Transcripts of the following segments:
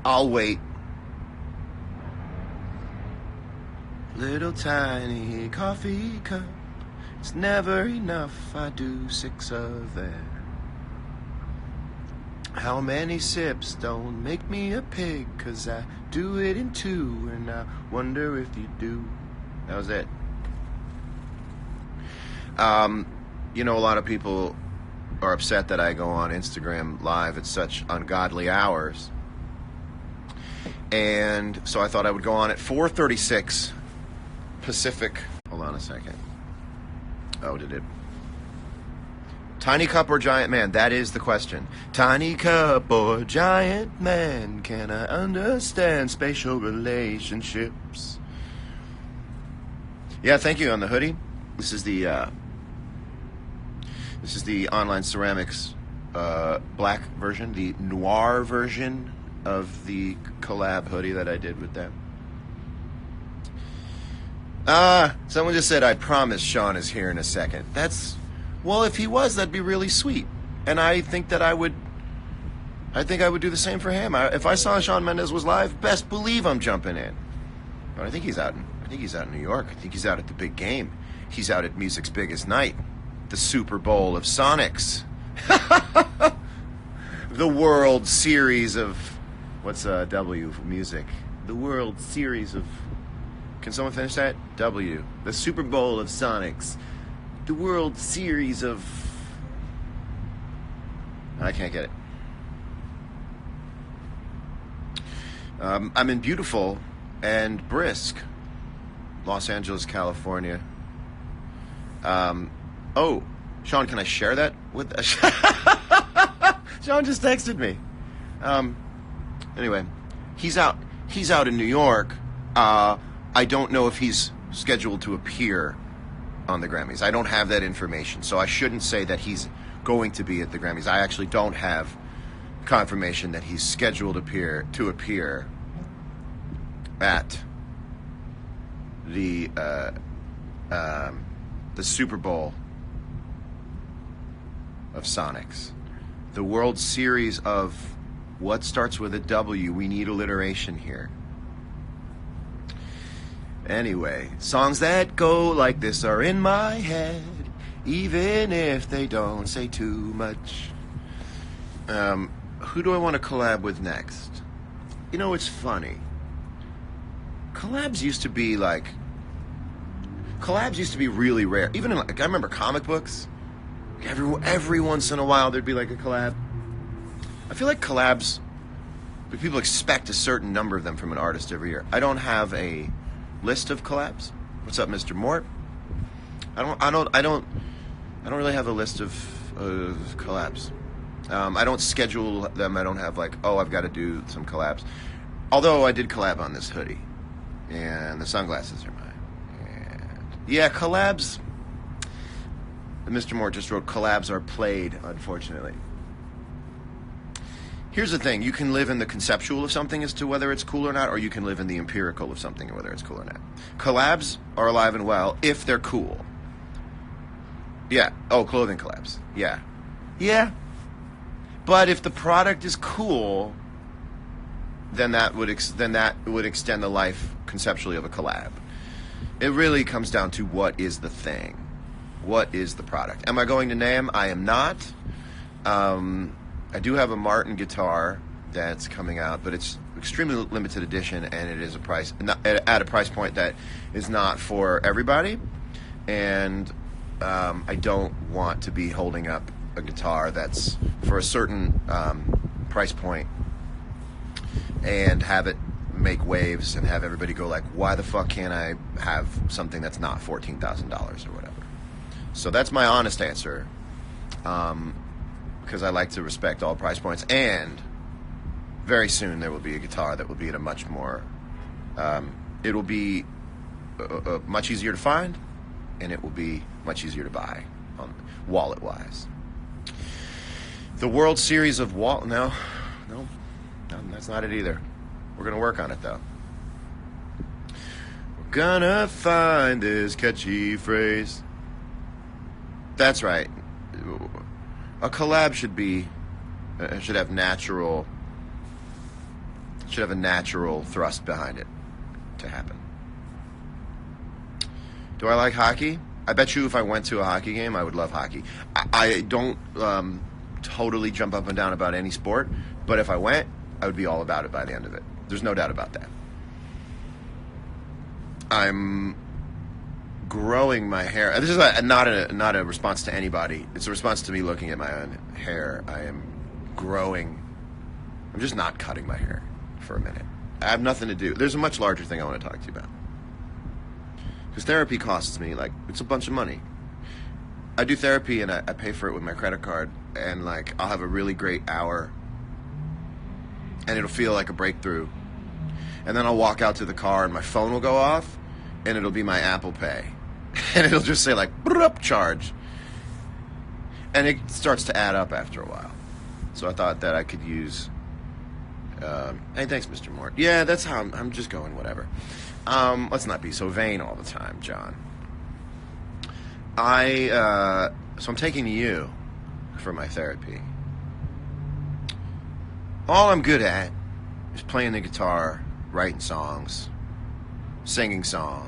I'll wait. Little tiny coffee cup, it's never enough, I do 6 of them. How many sips don't make me a pig, 'cause I do it in 2, and I wonder if you do. That was it. You know, a lot of people are upset that I go on Instagram Live at such ungodly hours. And so I thought I would go on at 4:36 Pacific. Hold on a second. Oh, did it? Tiny cup or giant man? That is the question. Tiny cup or giant man? Can I understand spatial relationships? Yeah, thank you on the hoodie. This is the Online Ceramics black version, the noir version of the collab hoodie that I did with them. Someone just said, I promise Shawn is here in a second. Well, if he was, that'd be really sweet. And I think I would do the same for him. If I saw Shawn Mendes was live, best believe I'm jumping in. But I think he's out in New York. I think he's out at the big game. He's out at music's biggest night, the Super Bowl of Sonics. The World Series of, what's W for music? The World Series of, can someone finish that? W. The Super Bowl of Sonics. The World Series of, I can't get it. I'm in beautiful and brisk Los Angeles, California. Oh, Shawn, can I share that with... Shawn just texted me. Anyway, he's out in New York. I don't know if he's scheduled to appear on the Grammys. I don't have that information, so I shouldn't say that he's going to be at the Grammys. I actually don't have confirmation that he's scheduled to appear at the Super Bowl of Sonics, the World Series of what starts with a W. We need alliteration here. Anyway, songs that go like this are in my head, even if they don't say too much. Who do I want to collab with next? You know, it's funny. Collabs used to be really rare. Even in, I remember comic books. Every once in a while there'd be like a collab. I feel like collabs, people expect a certain number of them from an artist every year. I don't have a list of collabs. What's up, Mr. Mort? I don't really have a list of collabs. I don't schedule them. I don't have I've got to do some collabs. Although I did collab on this hoodie, and the sunglasses are mine. And yeah, collabs. Mr. Mort just wrote, collabs are played, unfortunately. Here's the thing. You can live in the conceptual of something as to whether it's cool or not, or you can live in the empirical of something and whether it's cool or not. Collabs are alive and well if they're cool. Yeah. Oh, clothing collabs. Yeah. Yeah. But if the product is cool, then that would extend the life conceptually of a collab. It really comes down to what is the thing. What is the product? Am I going to NAMM? I am not. I do have a Martin guitar that's coming out, but it's extremely limited edition, and it is at a price point that is not for everybody. And I don't want to be holding up a guitar that's for a certain price point and have it make waves and have everybody go like, why the fuck can't I have something that's not $14,000 or whatever? So that's my honest answer, because I like to respect all price points. And very soon there will be a guitar that will be at a much more, it will be much easier to find, and it will be much easier to buy, wallet-wise. The World Series of no, that's not it either. We're going to work on it, though. We're gonna find this catchy phrase. That's right. A collab should have natural Should have a natural thrust behind it to happen. Do I like hockey? I bet you if I went to a hockey game, I would love hockey. I don't totally jump up and down about any sport, but if I went, I would be all about it by the end of it. There's no doubt about that. I'm growing my hair. This is not a response to anybody. It's a response to me looking at my own hair. I am growing. I'm just not cutting my hair for a minute. I have nothing to do. There's a much larger thing I want to talk to you about. Because therapy costs me, like, it's a bunch of money. I do therapy and I pay for it with my credit card, and, like, I'll have a really great hour, and it'll feel like a breakthrough. And then I'll walk out to the car and my phone will go off, and it'll be my Apple Pay. And it'll just say, like, charge. And it starts to add up after a while. So I thought that I could use... hey, thanks, Mr. Mort. Yeah, that's how I'm just going, whatever. Let's not be so vain all the time, John. So I'm taking you for my therapy. All I'm good at is playing the guitar, writing songs, singing songs.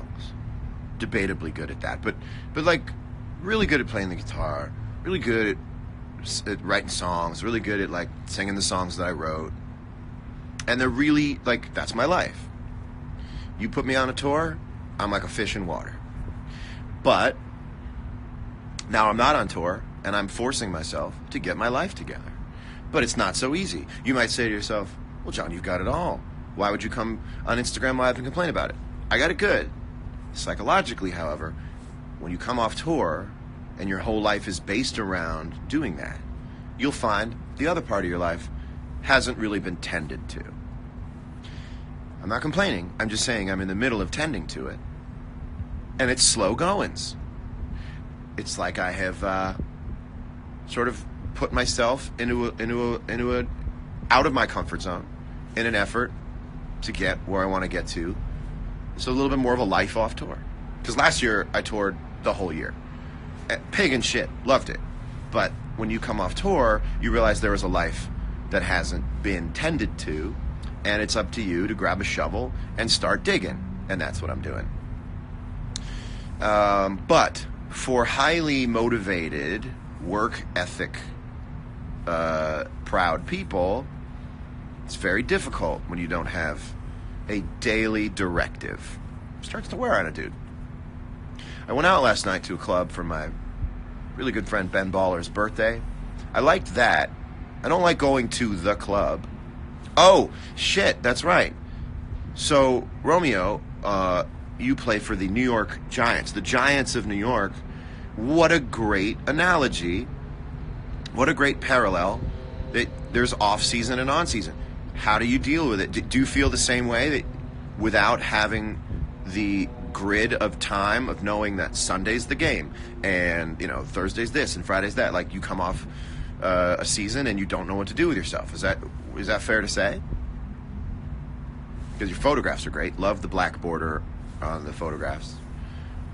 Debatably good at that, but like really good at playing the guitar, really good at writing songs, really good at like singing the songs that I wrote. And they're really, like, that's my life. You put me on a tour, I'm like a fish in water. But now I'm not on tour, and I'm forcing myself to get my life together. But it's not so easy. You might say to yourself, well, John, you've got it all. Why would you come on Instagram Live and complain about it? I got it good. Psychologically, however, when you come off tour and your whole life is based around doing that, you'll find the other part of your life hasn't really been tended to. I'm not complaining. I'm just saying I'm in the middle of tending to it. And it's slow goings. It's like I have sort of put myself into a out of my comfort zone in an effort to get where I want to get to. So a little bit more of a life off tour. Because last year I toured the whole year. Pig and shit. Loved it. But when you come off tour, you realize there is a life that hasn't been tended to, and it's up to you to grab a shovel and start digging, and that's what I'm doing. But for highly motivated, work ethic, proud people, it's very difficult when you don't have a daily directive. It starts to wear on a dude. I went out last night to a club for my really good friend Ben Baller's birthday. I liked that. I don't like going to the club. Oh, shit, that's right. So, Romeo, you play for the New York Giants. The Giants of New York. What a great analogy. What a great parallel. There's off-season and on-season. How do you deal with it? Do you feel the same way, that without having the grid of time of knowing that Sunday's the game and, you know, Thursday's this and Friday's that? Like, you come off a season and you don't know what to do with yourself. Is that fair to say? Because your photographs are great. Love the black border on the photographs.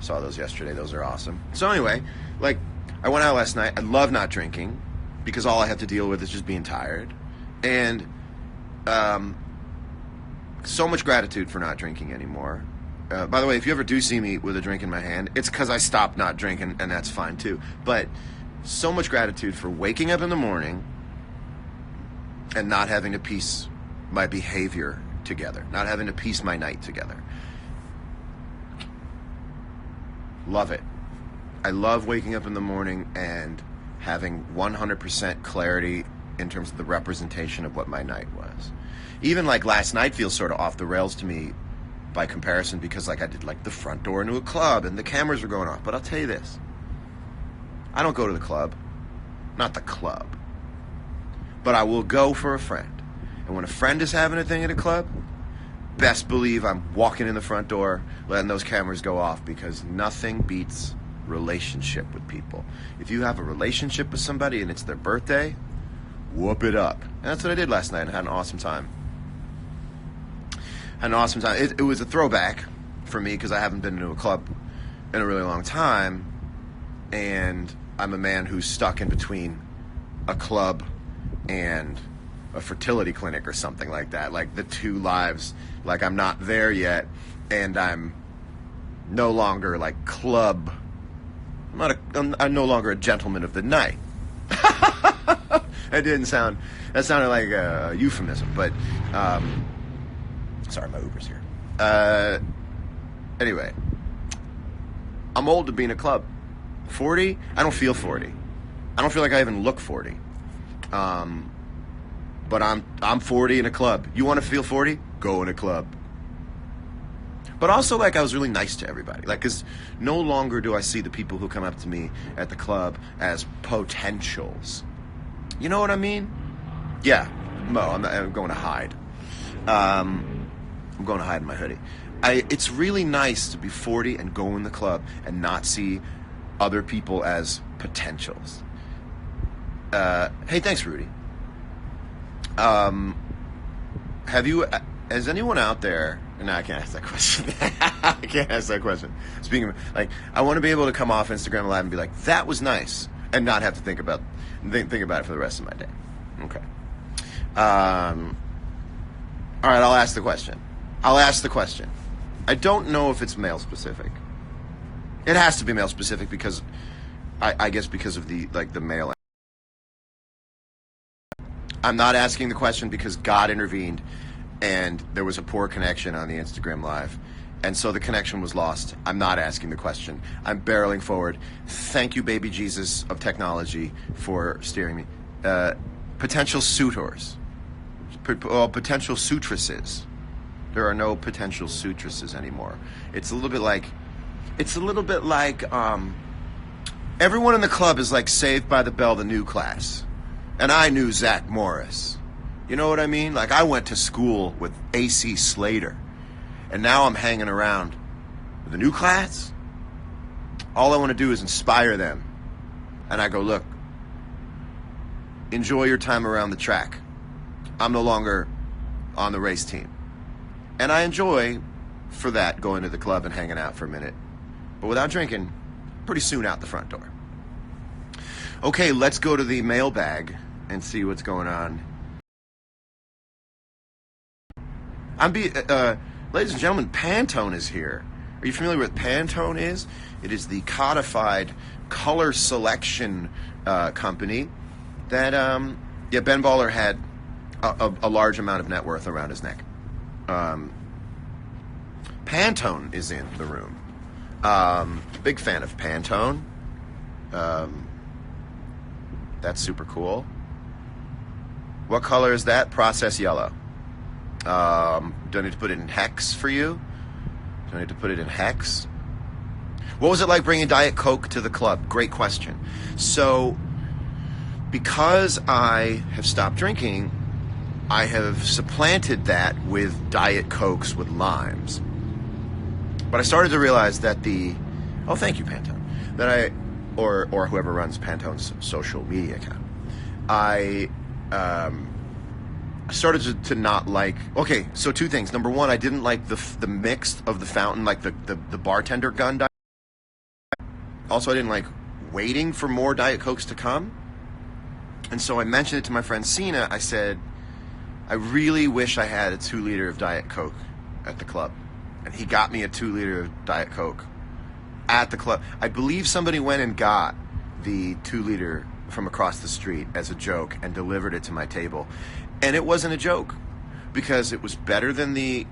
Saw those yesterday. Those are awesome. So anyway, like, I went out last night. I love not drinking because all I have to deal with is just being tired. And so much gratitude for not drinking anymore. By the way, if you ever do see me with a drink in my hand, it's because I stopped not drinking, and that's fine too. But so much gratitude for waking up in the morning and not having to piece my behavior together, not having to piece my night together. Love it. I love waking up in the morning and having 100% clarity in terms of the representation of what my night was. Even like last night feels sort of off the rails to me by comparison because like I did like the front door into a club and the cameras were going off. But I'll tell you this. I don't go to the club. Not the club. But I will go for a friend. And when a friend is having a thing at a club, best believe I'm walking in the front door, letting those cameras go off, because nothing beats relationship with people. If you have a relationship with somebody and it's their birthday, whoop it up. And that's what I did last night and had an awesome time. It was a throwback for me because I haven't been to a club in a really long time, and I'm a man who's stuck in between a club and a fertility clinic or something like that. Like the two lives, like I'm not there yet, and I'm no longer like club. I'm no longer a gentleman of the night. That sounded like a euphemism, but sorry, my Uber's here. Anyway, I'm old to be in a club. 40? I don't feel 40. I don't feel like I even look 40. But I'm 40 in a club. You want to feel 40? Go in a club. But also, like, I was really nice to everybody. Like, because no longer do I see the people who come up to me at the club as potentials. You know what I mean? Yeah. Mo, I'm going to hide. I'm going to hide in my hoodie. It's really nice to be 40 and go in the club and not see other people as potentials. Hey, thanks, Rudy. Has anyone out there... No, I can't ask that question. I can't ask that question. Speaking of, like, I want to be able to come off Instagram Live and be like, that was nice, and not have to think about it for the rest of my day. Okay. All right, I'll ask the question. I don't know if it's male specific. It has to be male specific because, I guess because of the male. I'm not asking the question because God intervened and there was a poor connection on the Instagram Live, and so the connection was lost. I'm not asking the question. I'm barreling forward. Thank you, baby Jesus of technology, for steering me. Potential suitors. Potential suitresses. There are no potential suitresses anymore. It's a little bit like everyone in the club is like Saved by the Bell, the new class. And I knew Zach Morris. You know what I mean? Like, I went to school with A.C. Slater, and now I'm hanging around with a new class. All I want to do is inspire them. And I go, look, enjoy your time around the track. I'm no longer on the race team. And I enjoy, for that, going to the club and hanging out for a minute. But without drinking, pretty soon out the front door. Okay, let's go to the mailbag and see what's going on. Ladies and gentlemen, Pantone is here. Are you familiar with what Pantone is? It is the codified color selection company that, Ben Baller had a large amount of net worth around his neck. Pantone is in the room. Big fan of Pantone. That's super cool. What color is that? Process yellow. Do I need to put it in hex for you? Do I need to put it in hex? What was it like bringing Diet Coke to the club? Great question. So, because I have stopped drinking, I have supplanted that with Diet Cokes with limes. But I started to realize that oh, thank you, Pantone. Or whoever runs Pantone's social media account. I started to not like... Okay, so two things. Number one, I didn't like the mix of the fountain, like the bartender gun. Also, I didn't like waiting for more Diet Cokes to come. And so I mentioned it to my friend Cena. I said, I really wish I had a 2-liter of Diet Coke at the club. And he got me a 2-liter of Diet Coke at the club. I believe somebody went and got the 2-liter from across the street as a joke and delivered it to my table. And it wasn't a joke, because it was better than the...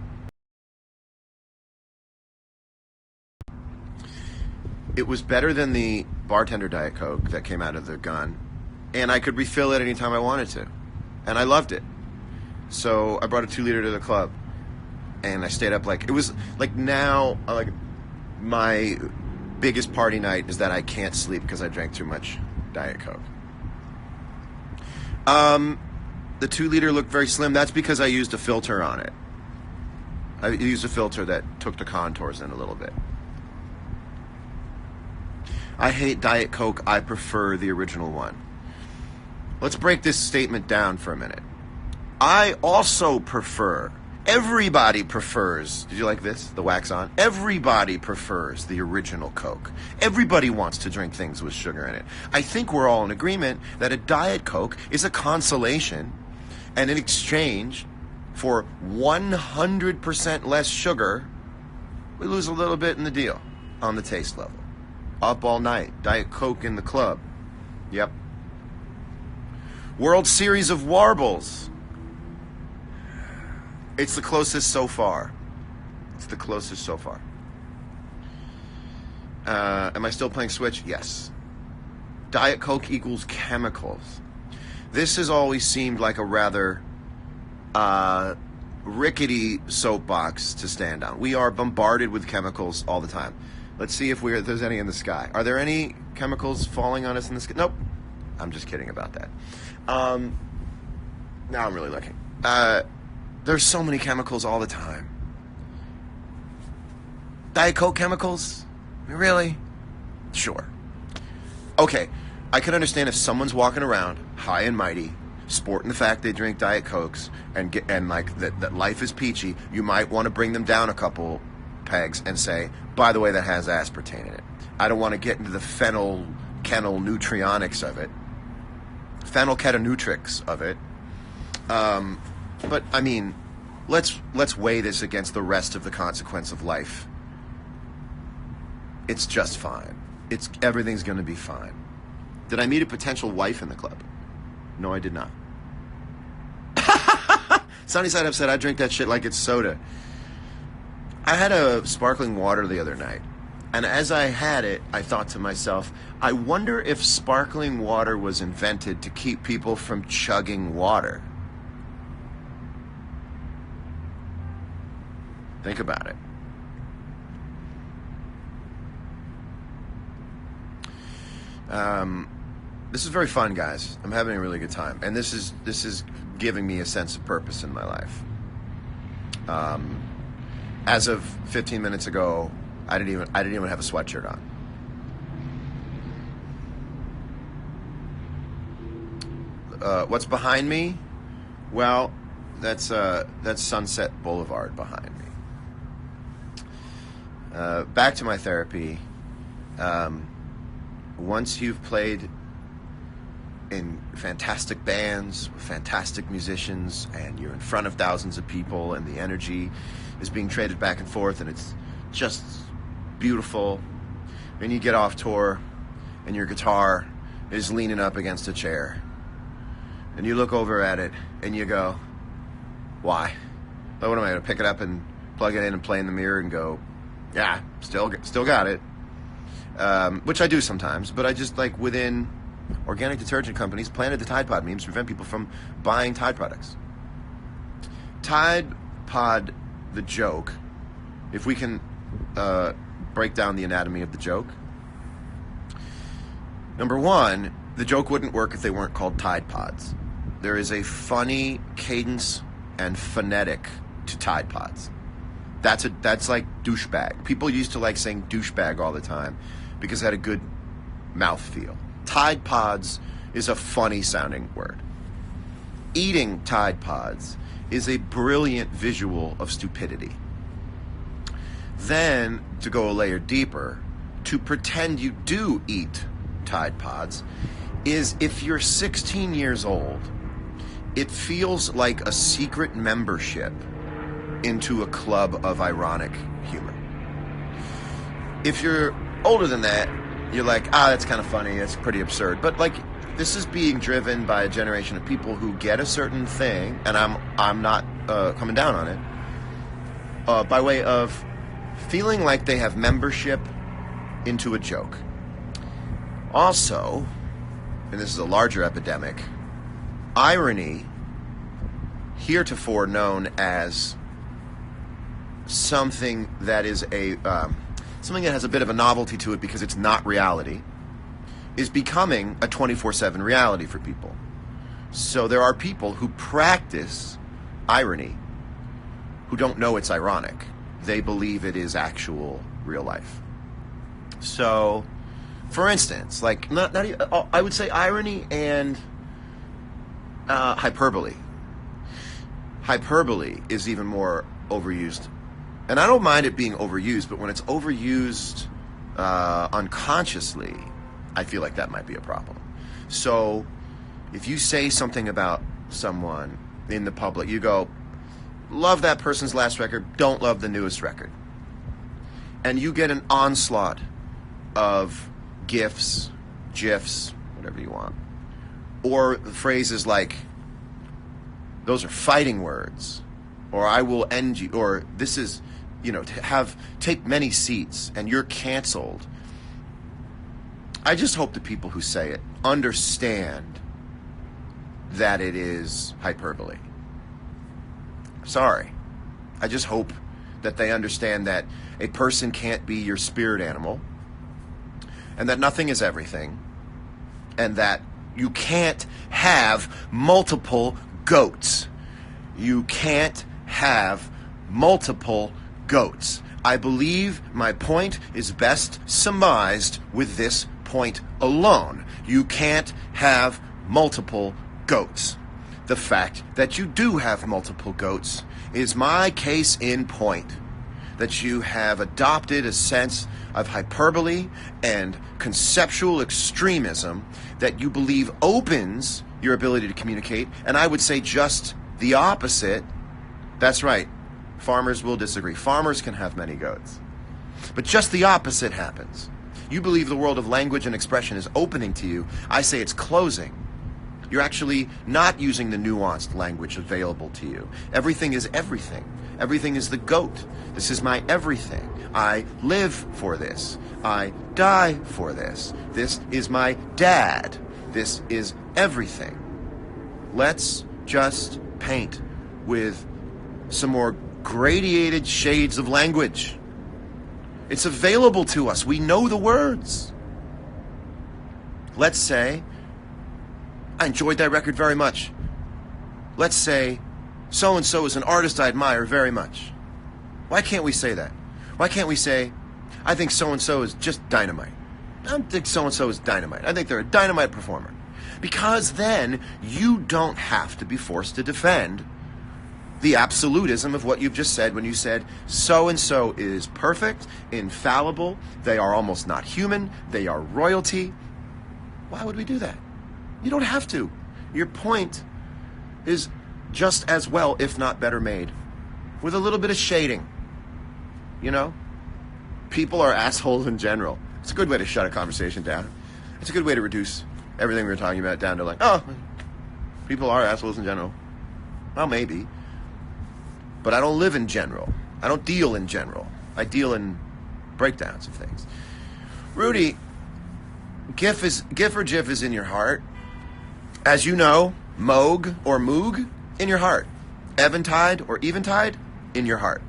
It was better than the bartender Diet Coke that came out of the gun. And I could refill it anytime I wanted to. And I loved it. So I brought a 2-liter to the club. And I stayed up it was like now, my biggest party night is that I can't sleep because I drank too much Diet Coke. The 2-liter looked very slim. That's because I used a filter on it. I used a filter that took the contours in a little bit. I hate Diet Coke. I prefer the original one. Let's break this statement down for a minute. I also prefer... Everybody prefers, did you like this, the wax on? Everybody prefers the original Coke. Everybody wants to drink things with sugar in it. I think we're all in agreement that a Diet Coke is a consolation And in exchange for 100% less sugar, we lose a little bit in the deal on the taste level. Up all night, Diet Coke in the club. Yep. World Series of Warbles. It's the closest so far. It's the closest so far. Am I still playing Switch? Yes. Diet Coke equals chemicals. This has always seemed like a rather rickety soapbox to stand on. We are bombarded with chemicals all the time. Let's see if there's any in the sky. Are there any chemicals falling on us in the sky? Nope. I'm just kidding about that. Now I'm really looking. There's so many chemicals all the time. Diet Coke chemicals? Really? Sure. Okay, I can understand if someone's walking around high and mighty, sporting the fact they drink Diet Cokes and like that life is peachy, you might want to bring them down a couple pegs and say, by the way, that has aspartame in it. I don't want to get into the phenylketonutrionics of it. Phenylketonutrics of it. But I mean, let's weigh this against the rest of the consequence of life. It's just fine. Everything's going to be fine. Did I meet a potential wife in the club? No, I did not. Sunnyside Up said, I drink that shit like it's soda. I had a sparkling water the other night, and as I had it, I thought to myself, I wonder if sparkling water was invented to keep people from chugging water. Think about it. This is very fun, guys. I'm having a really good time, and this is giving me a sense of purpose in my life. As of 15 minutes ago, I didn't even have a sweatshirt on. What's behind me? Well, that's Sunset Boulevard behind me. Back to my therapy. Once you've played in fantastic bands with fantastic musicians and you're in front of thousands of people and the energy is being traded back and forth and it's just beautiful, and you get off tour and your guitar is leaning up against a chair and you look over at it and you go, why? Oh, what am I going to pick it up and plug it in and play in the mirror and go, yeah, still got it. Which I do sometimes, but I just, like, within organic detergent companies, planted the Tide Pod memes to prevent people from buying Tide products. Tide Pod, the joke, if we can break down the anatomy of the joke. Number one, the joke wouldn't work if they weren't called Tide Pods. There is a funny cadence and phonetic to Tide Pods. That's like douchebag. People used to like saying douchebag all the time because it had a good mouthfeel. Tide Pods is a funny sounding word. Eating Tide Pods is a brilliant visual of stupidity. Then, to go a layer deeper, to pretend you do eat Tide Pods is, if you're 16 years old, it feels like a secret membership into a club of ironic humor. If you're older than that, you're like, that's kind of funny, that's pretty absurd. But like, this is being driven by a generation of people who get a certain thing, and I'm not coming down on it, by way of feeling like they have membership into a joke. Also, and this is a larger epidemic, irony, heretofore known as something that is something that has a bit of a novelty to it because it's not reality, is becoming a 24/7 reality for people. So there are people who practice irony who don't know it's ironic. They believe it is actual real life. So, for instance, like not even, I would say irony and hyperbole. Hyperbole is even more overused. And I don't mind it being overused, but when it's overused unconsciously, I feel like that might be a problem. So if you say something about someone in the public. You go, love that person's last record, don't love the newest record. And you get an onslaught of GIFs, whatever you want. Or phrases like, those are fighting words. Or I will end you. Or this is, take many seats and you're canceled. I just hope the people who say it understand that it is hyperbole. Sorry. I just hope that they understand that a person can't be your spirit animal, and that nothing is everything, and that you can't have multiple goats. You can't have multiple goats. I believe my point is best surmised with this point alone. You can't have multiple goats. The fact that you do have multiple goats is my case in point. That you have adopted a sense of hyperbole and conceptual extremism that you believe opens your ability to communicate, and I would say just the opposite. That's right. Farmers will disagree. Farmers can have many goats. But just the opposite happens. You believe the world of language and expression is opening to you. I say it's closing. You're actually not using the nuanced language available to you. Everything is everything. Everything is the goat. This is my everything. I live for this. I die for this. This is my dad. This is everything. Let's just paint with some more gradated shades of language. It's available to us. We know the words. Let's say, I enjoyed that record very much. Let's say, so-and-so is an artist I admire very much. Why can't we say that? Why can't we say, I think so-and-so is just dynamite. I don't think so-and-so is dynamite. I think they're a dynamite performer. Because then you don't have to be forced to defend the absolutism of what you've just said when you said so-and-so is perfect, infallible, they are almost not human, they are royalty. Why would we do that? You don't have to. Your point is just as well, if not better made, with a little bit of shading. People are assholes in general. It's a good way to shut a conversation down. It's a good way to reduce everything we were talking about down to like, oh, people are assholes in general. Well, maybe. But I don't live in general. I don't deal in general. I deal in breakdowns of things. Rudy, GIF or GIF is in your heart. As you know, Moog or Moog in your heart. Eventide or Eventide in your heart.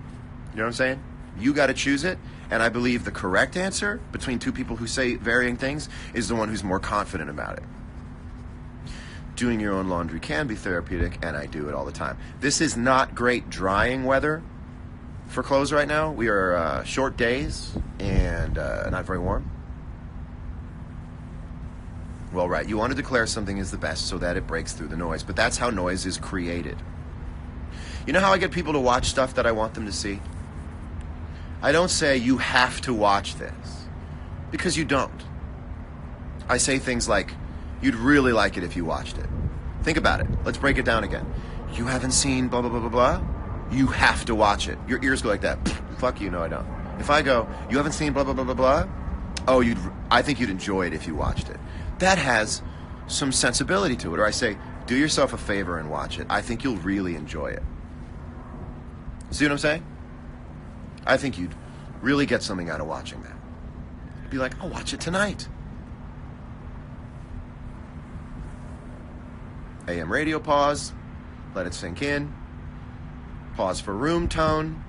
You know what I'm saying? You got to choose it. And I believe the correct answer between two people who say varying things is the one who's more confident about it. Doing your own laundry can be therapeutic, and I do it all the time. This is not great drying weather for clothes right now. We are short days and not very warm. Well, right, you want to declare something is the best so that it breaks through the noise, but that's how noise is created. You know how I get people to watch stuff that I want them to see? I don't say you have to watch this, because you don't. I say things like, you'd really like it if you watched it. Think about it. Let's break it down again. You haven't seen blah, blah, blah, blah, blah? You have to watch it. Your ears go like that. Fuck you, no I don't. If I go, you haven't seen blah, blah, blah, blah, blah? Oh, I think you'd enjoy it if you watched it. That has some sensibility to it. Or I say, do yourself a favor and watch it. I think you'll really enjoy it. See what I'm saying? I think you'd really get something out of watching that. You'd be like, I'll watch it tonight. AM radio pause, let it sink in, pause for room tone.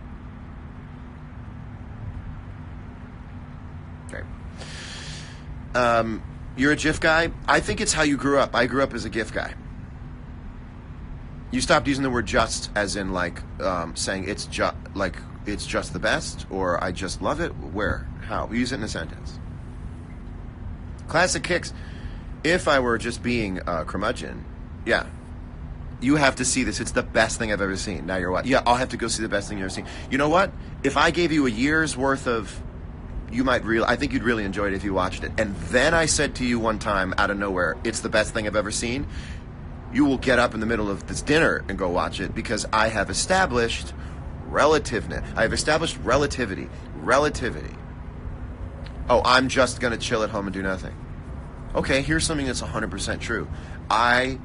Okay. You're a GIF guy? I think it's how you grew up. I grew up as a GIF guy. You stopped using the word just as in like saying it's just the best, or I just love it. Where? How? Use it in a sentence. Classic kicks. If I were just being a curmudgeon, yeah, you have to see this. It's the best thing I've ever seen. Now you're what? Yeah, I'll have to go see the best thing you've ever seen. You know what? If I gave you a year's worth of, I think you'd really enjoy it if you watched it. And then I said to you one time out of nowhere, it's the best thing I've ever seen. you will get up in the middle of this dinner and go watch it because I have established relativeness. I have established relativity. Relativity. Oh, I'm just going to chill at home and do nothing. Okay, here's something that's 100% true. I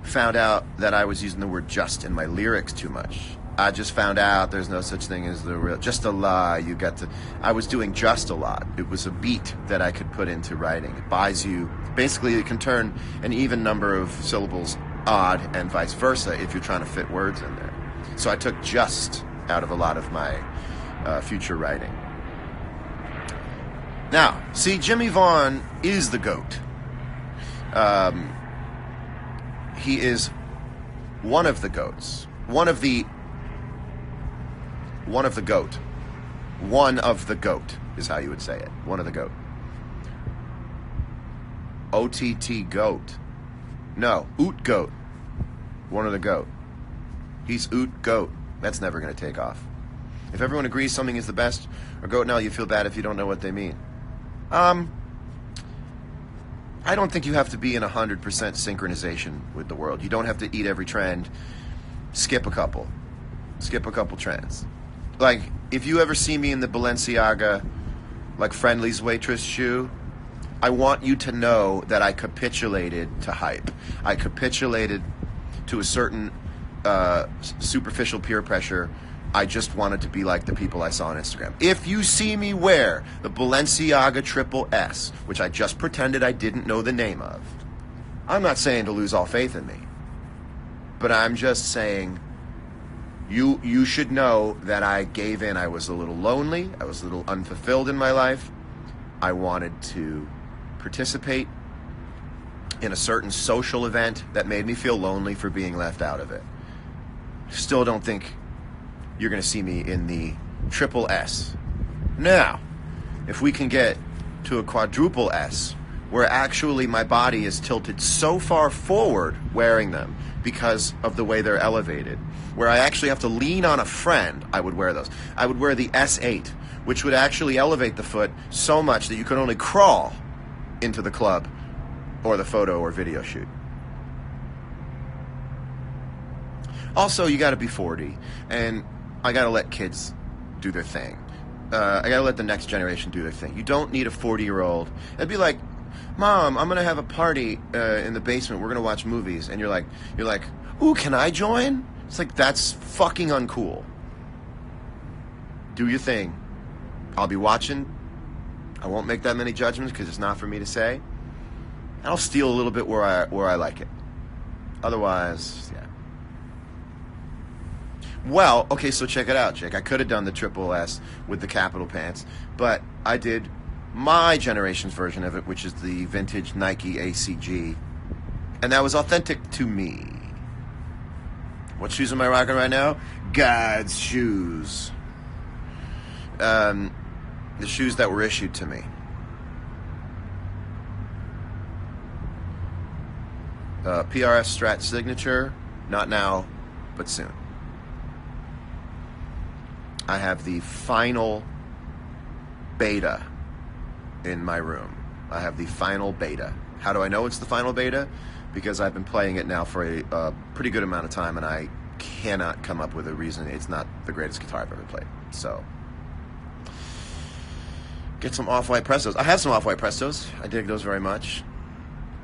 found out that I was using the word just in my lyrics too much. I just found out there's no such thing as the real, just a lie. You got to, I was doing just a lot. It was a beat that I could put into writing. It buys you, basically it can turn an even number of syllables odd and vice versa if you're trying to fit words in there. So I took just out of a lot of my future writing. Now, see, Jimmy Vaughn is the GOAT. He is one of the GOATs. One of the GOAT. One of the GOAT is how you would say it. One of the GOAT. OTT GOAT. No, Oot GOAT. One of the GOAT. He's Oot GOAT. That's never going to take off. If everyone agrees something is the best or GOAT now, you feel bad if you don't know what they mean. I don't think you have to be in 100% synchronization with the world. You don't have to eat every trend. Skip a couple trends. Like, if you ever see me in the Balenciaga, like, Friendly's waitress shoe, I want you to know that I capitulated to hype. I capitulated to a certain superficial peer pressure. I just wanted to be like the people I saw on Instagram. If you see me wear the Balenciaga Triple S, which I just pretended I didn't know the name of, I'm not saying to lose all faith in me, but I'm just saying you should know that I gave in. I was a little lonely. I was a little unfulfilled in my life. I wanted to participate in a certain social event that made me feel lonely for being left out of it. Still don't think you're going to see me in the Triple S. Now, if we can get to a quadruple S, where actually my body is tilted so far forward wearing them because of the way they're elevated, where I actually have to lean on a friend, I would wear those. I would wear the S8, which would actually elevate the foot so much that you could only crawl into the club or the photo or video shoot. Also, you got to be 40, and I got to let kids do their thing. I got to let the next generation do their thing. You don't need a 40-year-old. It'd be like, Mom, I'm going to have a party in the basement. We're going to watch movies. And you're like, ooh, can I join? It's like, that's fucking uncool. Do your thing. I'll be watching. I won't make that many judgments because it's not for me to say. And I'll steal a little bit where I like it. Otherwise, yeah. Well, okay, so check it out, Jake. I could have done the Triple S with the capital pants, but I did my generation's version of it, which is the vintage Nike ACG, and that was authentic to me. What shoes am I rocking right now? God's shoes. The shoes that were issued to me. PRS Strat Signature, not now, but soon. I have the final beta in my room. I have the final beta. How do I know it's the final beta? Because I've been playing it now for a pretty good amount of time, and I cannot come up with a reason it's not the greatest guitar I've ever played. So, get some Off-White Prestos. I have some Off-White Prestos. I dig those very much.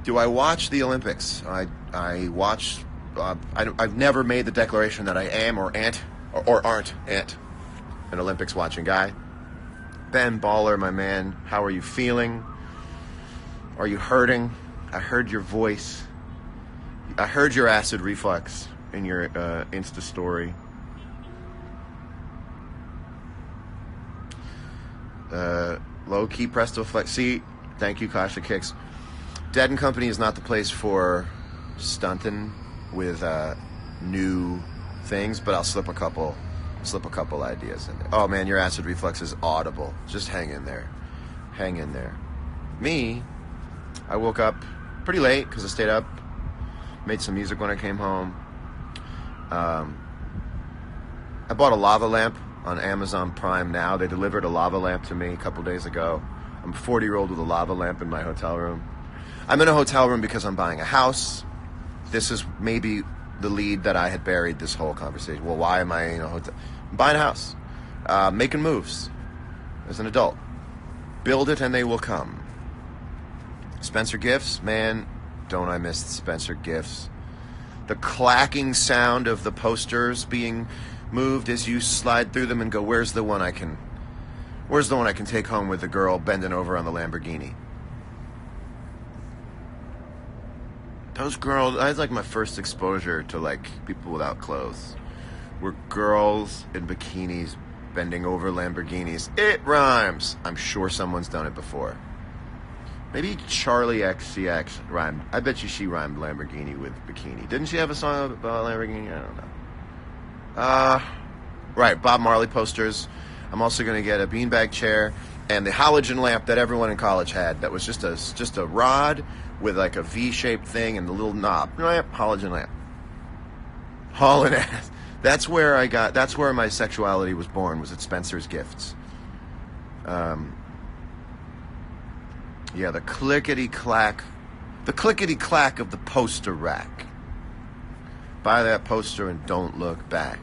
Do I watch the Olympics? I watch. I've never made the declaration that I am or aren't an Olympics watching guy. Ben Baller, my man, how are you feeling? Are you hurting? I heard your voice. I heard your acid reflux in your Insta story. Low key Presto Flex. See, thank you, Kasha Kicks. Dead and Company is not the place for stunting with new things, but I'll slip a couple ideas in there. Oh man, your acid reflux is audible. Just hang in there. Hang in there. Me, I woke up pretty late because I stayed up, made some music when I came home. I bought a lava lamp on Amazon Prime now. They delivered a lava lamp to me a couple days ago. I'm a 40-year-old with a lava lamp in my hotel room. I'm in a hotel room because I'm buying a house. this is maybe the lead that I had buried this whole conversation. Well, why am I in a hotel? I'm buying a house, making moves as an adult. Build it and they will come. Spencer Gifts, man, don't I miss the Spencer Gifts. The clacking sound of the posters being moved as you slide through them and go, where's the one I can take home with the girl bending over on the Lamborghini? Those girls, that was like my first exposure to like people without clothes. Were girls in bikinis bending over Lamborghinis. It rhymes. I'm sure someone's done it before. Maybe Charlie XCX rhymed. I bet you she rhymed Lamborghini with bikini. Didn't she have a song about Lamborghini? I don't know. Right, Bob Marley posters. I'm also going to get a beanbag chair and the halogen lamp that everyone in college had. That was just a rod with like a V-shaped thing and the little knob. Halogen lamp. Hauling ass. That's where my sexuality was born, was at Spencer's Gifts. Yeah, the clickety-clack of the poster rack. Buy that poster and don't look back.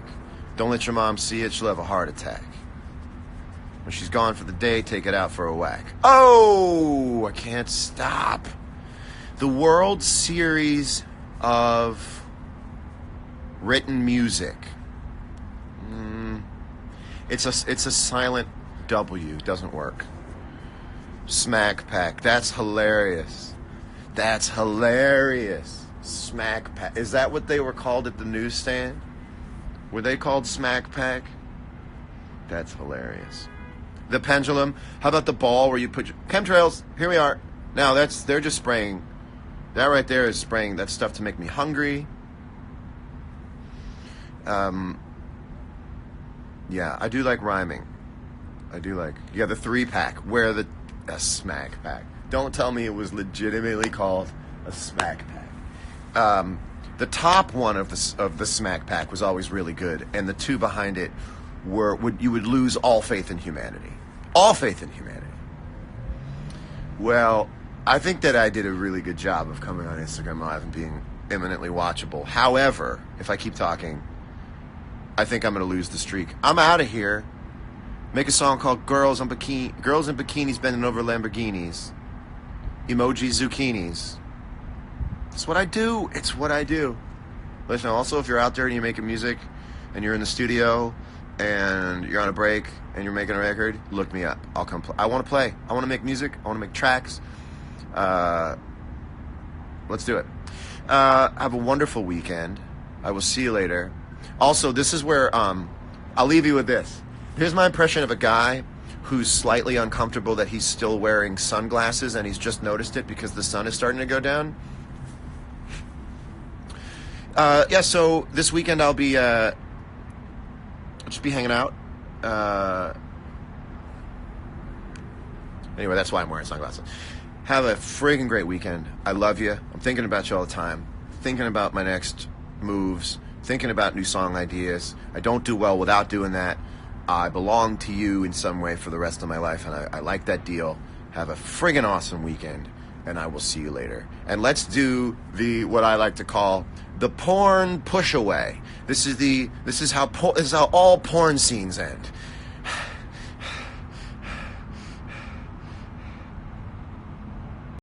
Don't let your mom see it, she'll have a heart attack. When she's gone for the day, take it out for a whack. Oh, I can't stop. The World Series of written music. It's a silent W. Doesn't work. Smack Pack. That's hilarious. That's hilarious. Smack Pack. Is that what they were called at the newsstand? Were they called Smack Pack? That's hilarious. The pendulum. How about the ball where you put your chemtrails? Here we are. Now they're just spraying. That right there is spraying that stuff to make me hungry. Yeah, I do like rhyming. I do like, the 3-pack, where a Smack Pack. Don't tell me it was legitimately called a Smack Pack. The top one of the Smack Pack was always really good, and the two behind it you would lose all faith in humanity. All faith in humanity. Well, I think that I did a really good job of coming on Instagram Live and being eminently watchable. However, if I keep talking, I think I'm going to lose the streak. I'm out of here. Make a song called Girls in Bikinis Bending Over Lamborghinis. Emoji zucchinis. It's what I do. It's what I do. Listen, also, if you're out there and you're making music and you're in the studio and you're on a break and you're making a record, look me up. I'll come play. I want to play. I want to make music. I want to make tracks. Let's do it. Have a wonderful weekend. I will see you later. Also, this is where I'll leave you with this. Here's my impression of a guy who's slightly uncomfortable that he's still wearing sunglasses and he's just noticed it because the sun is starting to go down. So this weekend I'll just be hanging out. Anyway, that's why I'm wearing sunglasses. Have a friggin' great weekend. I love you. I'm thinking about you all the time. Thinking about my next moves. Thinking about new song ideas. I don't do well without doing that. I belong to you in some way for the rest of my life, and I like that deal. Have a friggin' awesome weekend, and I will see you later. And let's do what I like to call the porn push away. This is how all porn scenes end.